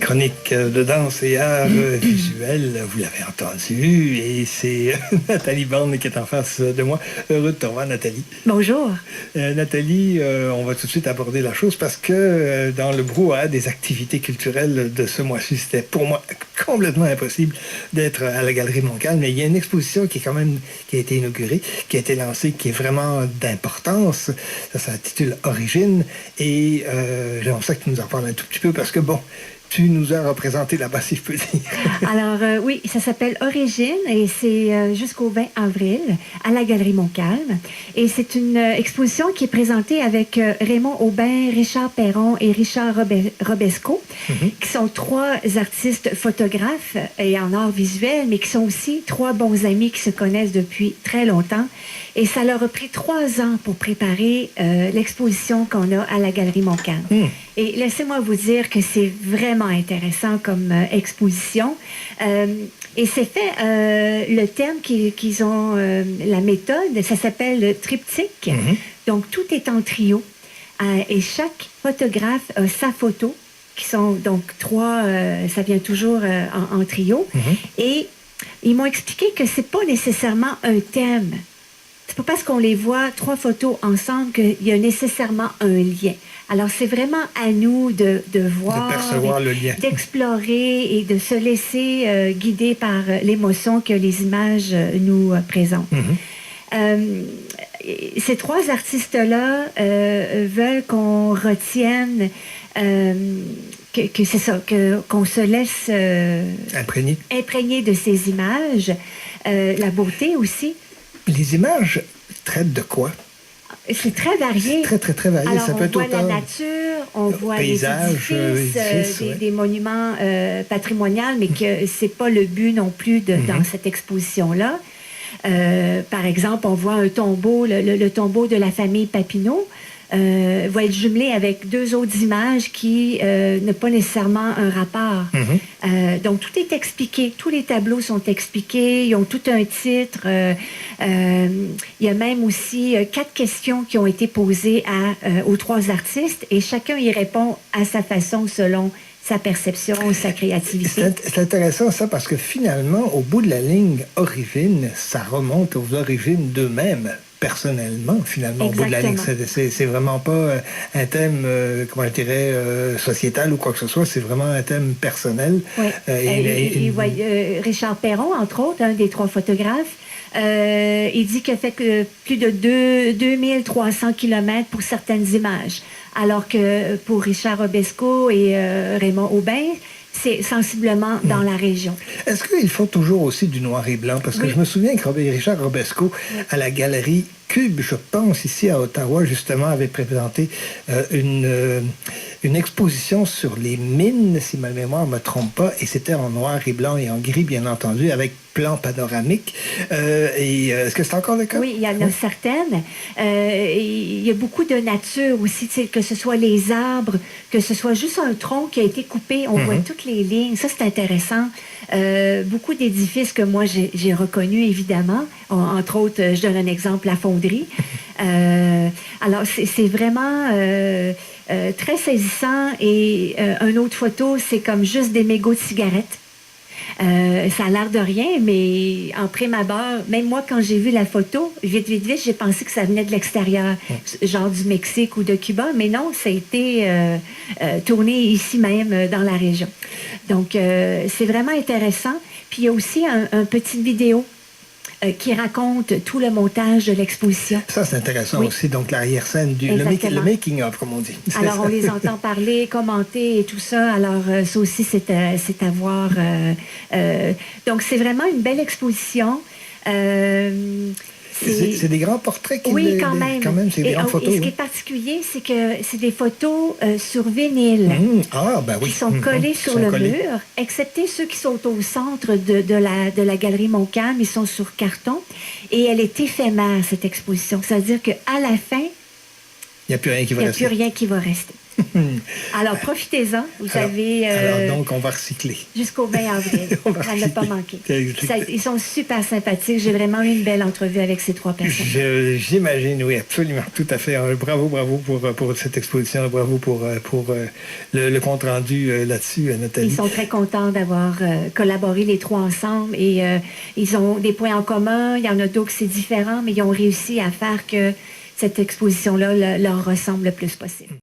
chronique de danse et art visuel. Vous l'avez entendu, et c'est Nathalie Borne qui est en face de moi. Heureux de te revoir, Nathalie. Bonjour. Nathalie, on va tout de suite aborder la chose parce que dans le brouhaha des activités culturelles de ce mois-ci, c'était pour moi complètement impossible d'être à la Galerie Montcalm. Mais il y a une exposition qui a été inaugurée, qui a été lancée, qui est vraiment d'importance. Ça s'intitule Origine, et j'aimerais ça que tu nous en parles un tout petit peu parce que, bon, tu nous as représenté là-bas, si je peux dire. Alors, oui, ça s'appelle Origine et c'est jusqu'au 20 avril à la Galerie Montcalm. Et c'est une exposition qui est présentée avec Raymond Aubin, Richard Perron et Richard Robesco, qui sont trois artistes photographes et en art visuel, mais qui sont aussi trois bons amis qui se connaissent depuis très longtemps. Et ça leur a pris 3 ans pour préparer l'exposition qu'on a à la Galerie Montcalm. Et laissez-moi vous dire que c'est vraiment intéressant comme exposition. Et c'est fait, le thème qu'ils ont, la méthode, ça s'appelle le triptyque. Donc, tout est en trio. Et chaque photographe a sa photo, qui sont donc 3, ça vient toujours en trio. Et ils m'ont expliqué que c'est pas nécessairement un thème. C'est pas parce qu'on les voit 3 photos ensemble qu'il y a nécessairement un lien. Alors, c'est vraiment à nous de voir, de percevoir le lien, d'explorer et de se laisser guider par l'émotion que les images nous présentent. Ces 3 artistes-là veulent qu'on retienne que c'est ça, qu'on se laisse imprégner de ces images, la beauté aussi. Les images traitent de quoi? C'est très varié. C'est très varié. Alors, ça peut on voit autant... la nature, on voit paysages, les édifices, des monuments patrimoniaux, mais que c'est pas le but non plus dans cette exposition-là. Par exemple, on voit un tombeau, le tombeau de la famille Papineau, va être jumelé avec 2 autres images qui n'ont pas nécessairement un rapport. Donc, tout est expliqué. Tous les tableaux sont expliqués. Ils ont tout un titre. Il y a même aussi 4 questions qui ont été posées aux 3 artistes et chacun y répond à sa façon selon sa perception, sa créativité. C'est intéressant ça parce que finalement, au bout de la ligne, Origine, ça remonte aux origines d'eux-mêmes. Personnellement, finalement, Exactement. Au bout de la ligne. C'est vraiment pas un thème, comment je dirais, sociétal ou quoi que ce soit. C'est vraiment un thème personnel. Oui. Richard Perron, entre autres, un des 3 photographes, il dit qu'il a fait plus de 2300 kilomètres pour certaines images. Alors que pour Richard Robesco et Raymond Aubin, c'est sensiblement dans la région. Est-ce qu'ils font toujours aussi du noir et blanc? Parce que je me souviens que Richard Robesco, à la galerie Cube, je pense, ici à Ottawa, justement, avait présenté une exposition sur les mines, si ma mémoire ne me trompe pas, et c'était en noir et blanc et en gris, bien entendu, avec plan panoramique. Est-ce que c'est encore le cas? Oui, il y en a certaines. Il y a beaucoup de nature aussi, que ce soit les arbres, que ce soit juste un tronc qui a été coupé, on voit toutes les lignes. Ça, c'est intéressant. Beaucoup d'édifices que moi, j'ai reconnus, évidemment. Entre autres, je donne un exemple, la fonderie. Alors, c'est vraiment très saisissant. Et une autre photo, c'est comme juste des mégots de cigarettes. Ça a l'air de rien, mais en prime abord, même moi, quand j'ai vu la photo, vite, j'ai pensé que ça venait de l'extérieur, genre du Mexique ou de Cuba, mais non, ça a été tourné ici même dans la région. Donc, c'est vraiment intéressant. Puis, il y a aussi un petit vidéo qui raconte tout le montage de l'exposition. Ça, c'est intéressant aussi. Donc, l'arrière-scène, le making-of, comme on dit. Alors, on les entend parler, commenter et tout ça. Alors, ça aussi, c'est à voir. Donc, c'est vraiment une belle exposition. C'est des grands portraits quand même. C'est des grandes photos. Et ce qui est particulier, c'est que c'est des photos sur vinyle qui sont collées sur le mur, excepté ceux qui sont au centre de la Galerie Montcalm. Ils sont sur carton. Et elle est éphémère, cette exposition. Ça veut dire qu'à la fin, il n'y a plus rien qui va rester. Alors, profitez-en. Vous Alors, avez alors, donc, on va recycler. jusqu'au 20 avril. On va À ne pas recycler. manquer. Exact. Ils sont super sympathiques. J'ai vraiment eu une belle entrevue avec ces 3 personnes. J'imagine, oui, absolument, tout à fait. Bravo, bravo pour cette exposition, bravo pour le compte-rendu là-dessus, Nathalie. Ils sont très contents d'avoir collaboré les 3 ensemble et ils ont des points en commun. Il y en a d'autres que c'est différent, mais ils ont réussi à faire que cette exposition-là leur ressemble le plus possible.